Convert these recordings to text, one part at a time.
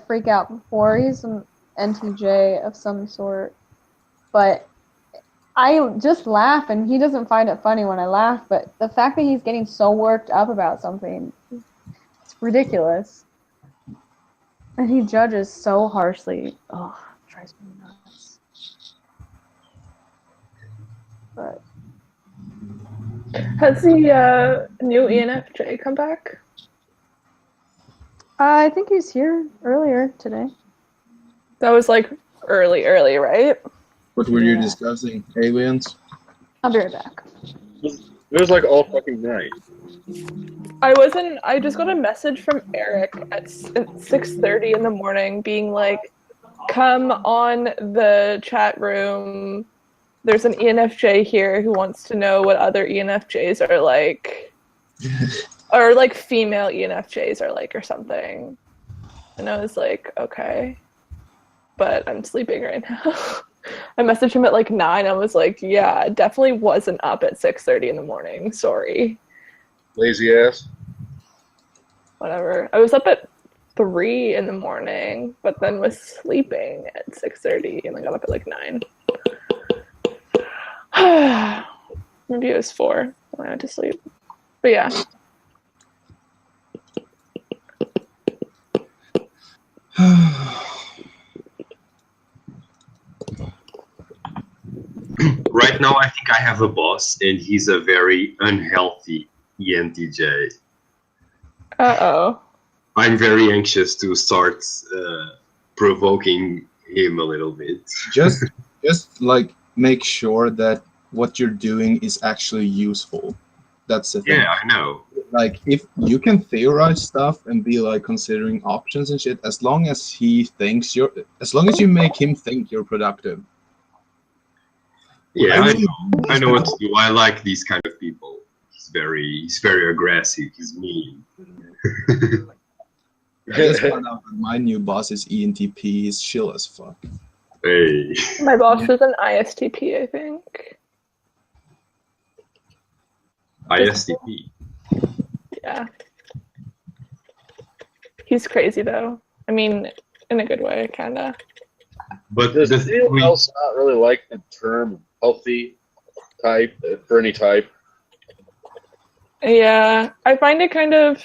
freak out before. He's an NTJ of some sort. But I just laugh, and he doesn't find it funny when I laugh. But the fact that he's getting so worked up about something, it's ridiculous. And he judges so harshly. Oh, it drives me nuts. But has the new ENFJ come back? I think he's here earlier today. That was like early, right? What were you discussing? Aliens? I'll be right back. It was like all fucking night. I just got a message from Eric at 6:30 in the morning being like, come on the chat room. There's an ENFJ here who wants to know what other ENFJs are like. Or like female ENFJs are like or something. And I was like, okay. But I'm sleeping right now. I messaged him at like 9. I was like, yeah, definitely wasn't up at 6:30 in the morning. Sorry. Lazy ass. Whatever. I was up at 3 in the morning, but then was sleeping at 6:30 and I got up at like 9. Maybe it was 4 when I went to sleep. But yeah. Right now, I think I have a boss, and he's a very unhealthy ENTJ. Uh-oh. I'm very anxious to start provoking him a little bit. Just like make sure that what you're doing is actually useful. That's the thing. Yeah, I know. Like, if you can theorize stuff and be like considering options and shit, as long as you make him think you're productive. Yeah, I know what to do. I like these kind of people. He's very aggressive. He's mean. I just found out that my new boss is ENTP. He's chill as fuck. Hey. My boss was an ISTP, I think. ISTP. Yeah. He's crazy though. I mean, in a good way, kinda. But does anyone else not really like the term healthy type for any type? Yeah, I find it kind of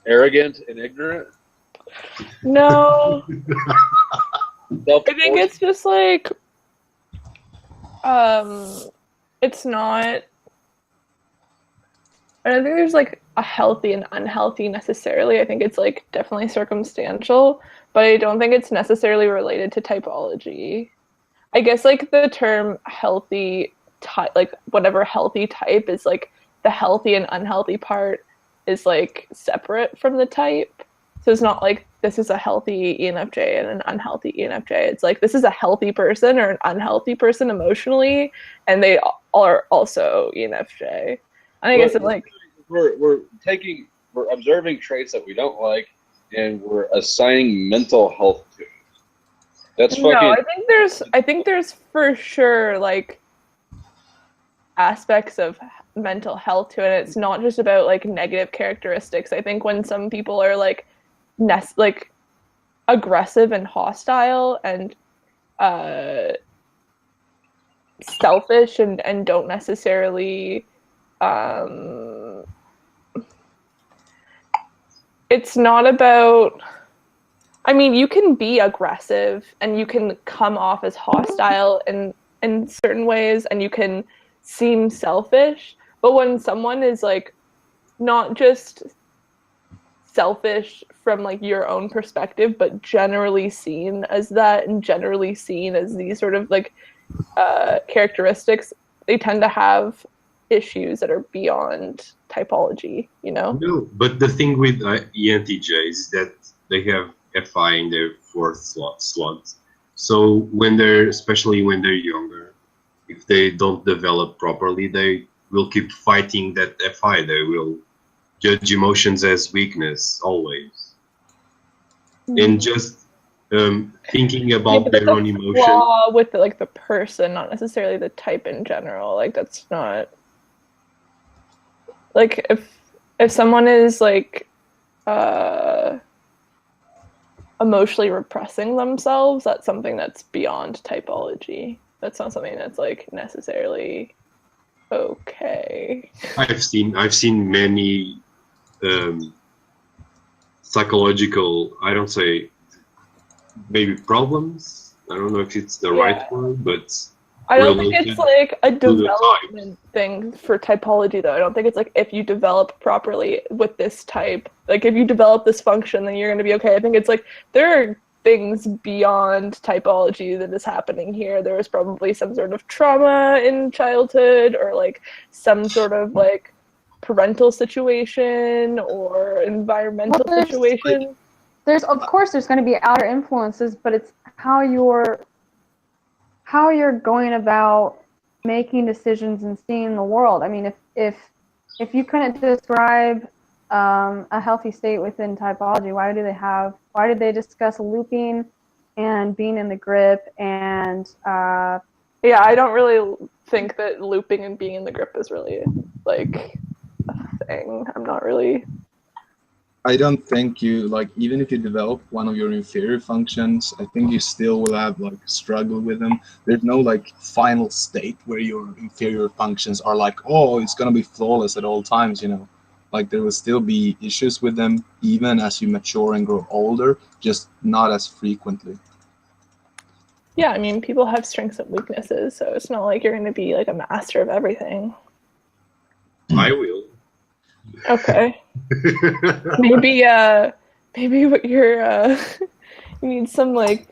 arrogant and ignorant. No, I think it's just like it's not. I don't think there's like a healthy and unhealthy necessarily. I think it's like definitely circumstantial, but I don't think it's necessarily related to typology. I guess like the term healthy type, like whatever healthy type is, like the healthy and unhealthy part is like separate from the type. So it's not like this is a healthy ENFJ and an unhealthy ENFJ. It's like this is a healthy person or an unhealthy person emotionally, and they are also ENFJ. I guess it's like we're observing traits that we don't like, and we're assigning mental health to it. That's fucking. No, I think there's for sure like aspects of mental health to it. It's not just about like negative characteristics. I think when some people are like aggressive and hostile and selfish and don't necessarily it's not about, I mean, you can be aggressive and you can come off as hostile in certain ways and you can seem selfish, but when someone is like not just selfish from like your own perspective, but generally seen as that and generally seen as these sort of like characteristics, they tend to have issues that are beyond typology, you know? No, but the thing with ENTJs is that they have FI in their fourth slot. So especially when they're younger, if they don't develop properly, they will keep fighting that FI. They will judge emotions as weakness always. Mm-hmm. And just thinking about their own emotions. Flaw with the person, not necessarily the type in general. Like that's not. Like if someone is like emotionally repressing themselves, that's something that's beyond typology. That's not something that's like necessarily okay. I've seen many psychological, I don't say maybe problems. I don't know if it's the right word, but I don't think it's like a the development thing for typology, though. I don't think it's like if you develop properly with this type, like if you develop this function, then you're going to be okay. I think it's like there are things beyond typology that is happening here. There was probably some sort of trauma in childhood, or like some sort of like parental situation or environmental situation. There's of course there's going to be outer influences, but it's how you're going about making decisions and seeing the world. I mean, if you couldn't describe a healthy state within typology, why did they discuss looping and being in the grip and yeah, I don't really think that looping and being in the grip is really like a thing. I don't think you, like, even if you develop one of your inferior functions, I think you still will have, like, struggle with them. There's no, like, final state where your inferior functions are like, oh, it's going to be flawless at all times, you know. Like, there will still be issues with them, even as you mature and grow older, just not as frequently. Yeah, I mean, people have strengths and weaknesses, so it's not like you're going to be, like, a master of everything. I will. Okay. maybe what you're you need some like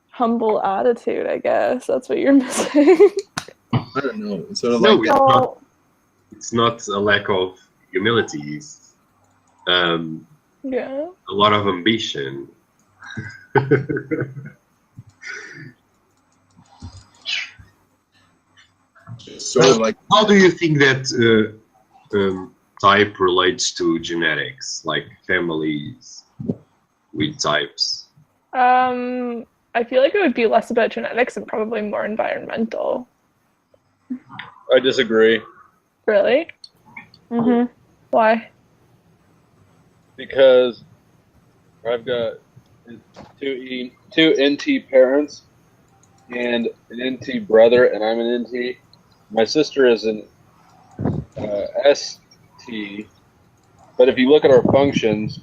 humble attitude, I guess. That's what you're missing. I don't know. It's sort of No, like it's not a lack of humility. It's a lot of ambition. sort of like, how do you think that type relates to genetics, like families with types? I feel like it would be less about genetics and probably more environmental. I disagree. Really? mm-hmm. Why? Because I've got two NT parents and an NT brother, and I'm an NT. My sister is an ST, but if you look at our functions,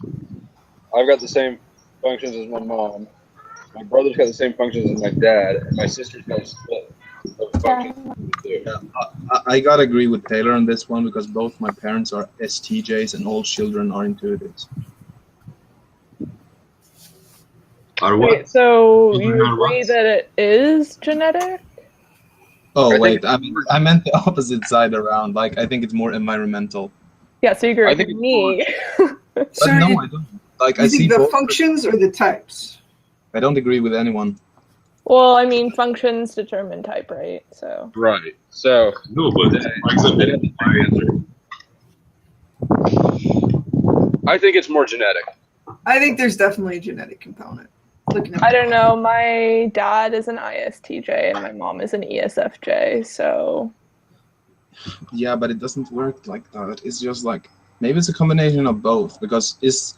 I've got the same functions as my mom. My brother's got the same functions as my dad, and my sister's got a split of functions. yeah, I gotta agree with Taylor on this one because both my parents are STJs and all children are intuitives. Are what? Wait, so you Children are agree what? that it is genetic? Oh, I wait, think I meant the opposite side around. Like, I think it's more environmental. Yeah, so you agree I with think it's me. But So no, you, I don't. Like, I you see think the both. functions or the types? I don't agree with anyone. Well, I mean, functions determine type, right? So Right. So No, but for example, I think it's more genetic. I think there's definitely a genetic component. Looking at I don't know. My dad is an ISTJ and my mom is an ESFJ. So Yeah, but it doesn't work like that. It's just like, maybe it's a combination of both because is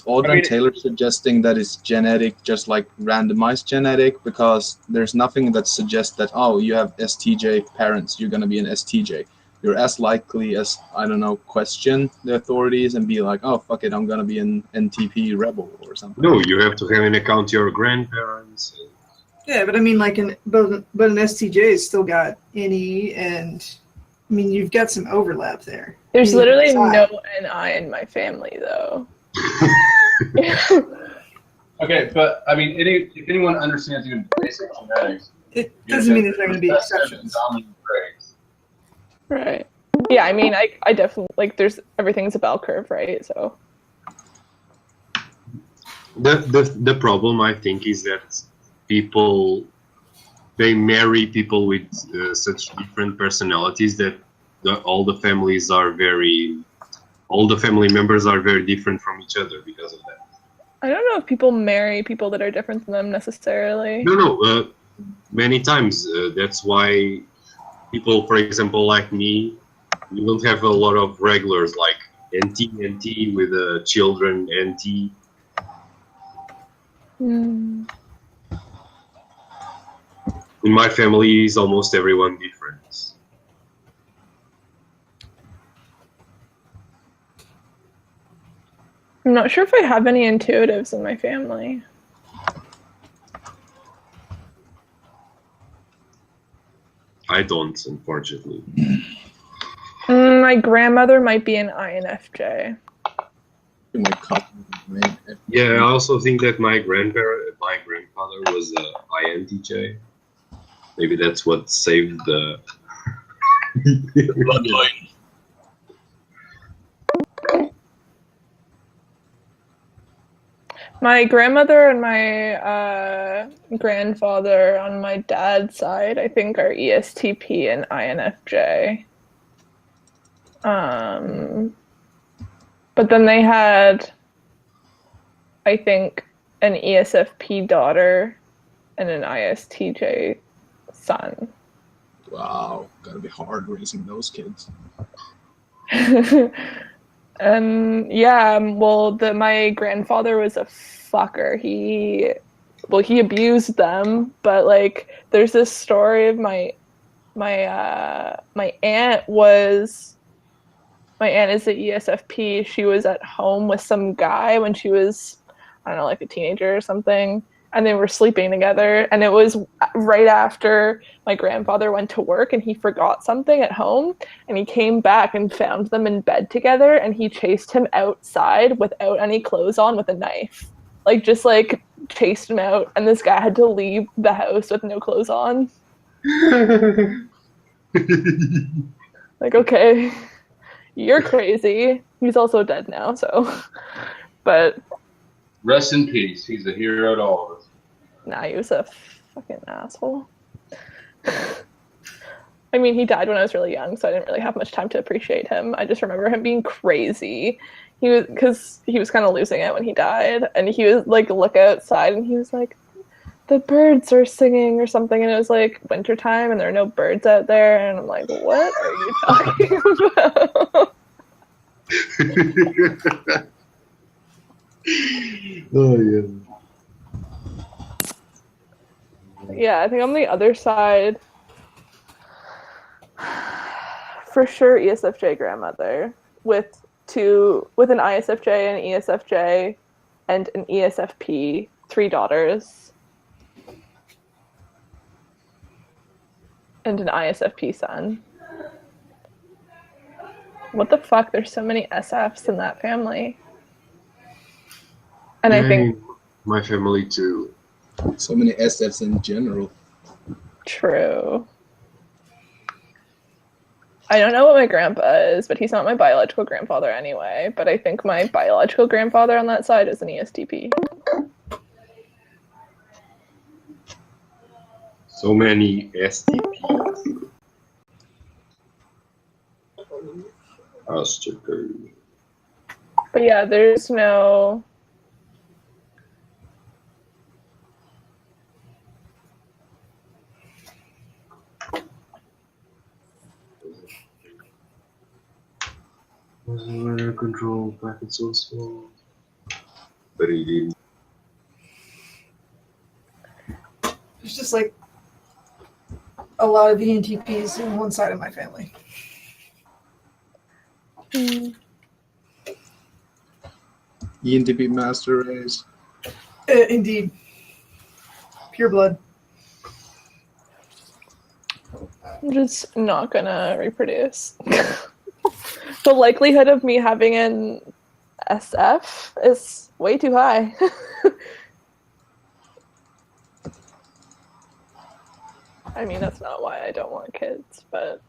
Audrey Taylor suggesting that it's genetic, just like randomized genetic, because there's nothing that suggests that, oh, you have STJ parents, you're going to be an STJ. You're as likely as, I don't know, question the authorities and be like, oh, fuck it, I'm going to be an NTP rebel or something. no, you have to have in account your grandparents. Yeah, but I mean, like, but an STJ has still got NE, and I mean, you've got some overlap there. there's You literally decide. no NI in my family, though. Okay, but I mean, if anyone understands even basic genetics, It doesn't mean that there are going to be exceptions. Dominant traits. Right. Yeah, I mean, I definitely, like, there's, everything's a bell curve, right? So The problem, I think, is that people, they marry people with such different personalities that all the family members are very different from each other because of that. I don't know if people marry people that are different than them necessarily. No, many times. That's why people, for example, like me, we don't have a lot of regulars, like NT with children NT. Mm. In my family, is almost everyone different. I'm not sure if I have any intuitives in my family. I don't, unfortunately. My grandmother might be an INFJ. My cousin, man. Yeah, I also think that my grandfather was a INTJ. Maybe that's what saved the Bloodline. My grandmother and my grandfather on my dad's side, I think, are ESTP and INFJ. But then they had, I think, an ESFP daughter and an ISTJ son. Wow, gotta be hard raising those kids. And yeah, well, my grandfather was a fucker. He abused them, but like, there's this story of my aunt is an ESFP. She was at home with some guy when she was, I don't know, like a teenager or something, and they were sleeping together, and it was right after my grandfather went to work and he forgot something at home, and he came back and found them in bed together, and he chased him outside without any clothes on with a knife. Like, just like chased him out, and this guy had to leave the house with no clothes on. Like, okay, you're crazy. He's also dead now, so. But Rest in peace. He's a hero to all of us. nah, he was a fucking asshole. I mean, he died when I was really young, so I didn't really have much time to appreciate him. I just remember him being crazy. Because he was kind of losing it when he died, and he was like, look outside, and he was like, the birds are singing or something, and it was like wintertime, and there are no birds out there, and I'm like, what are you talking about? Oh yeah. Yeah, I think on the other side, for sure, ESFJ grandmother with an ISFJ, an ESFJ, and an ESFP, 3 daughters, and an ISFP son. What the fuck? There's so many SFs in that family. And I think my family too. So many SFs in general. true. I don't know what my grandpa is, but he's not my biological grandfather anyway. But I think my biological grandfather on that side is an ESTP. So many STPs. But yeah, there's no... Weather control packet so small. But he didn't. There's just like a lot of ENTPs on one side of my family. ENTP master race. Indeed. Pure blood. I'm just not gonna reproduce. The likelihood of me having an SF is way too high. I mean, that's not why I don't want kids, but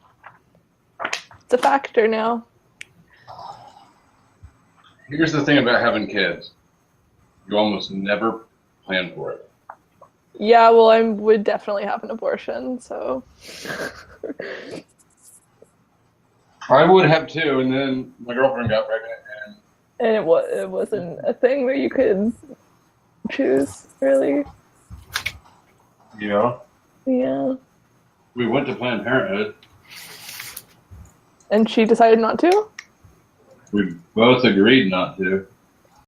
it's a factor now. Here's the thing about having kids. You almost never plan for it. Yeah, well, I would definitely have an abortion, so... I would have too, and then my girlfriend got pregnant, And it wasn't a thing that you could choose, really. yeah, Yeah. we went to Planned Parenthood. And she decided not to? We both agreed not to.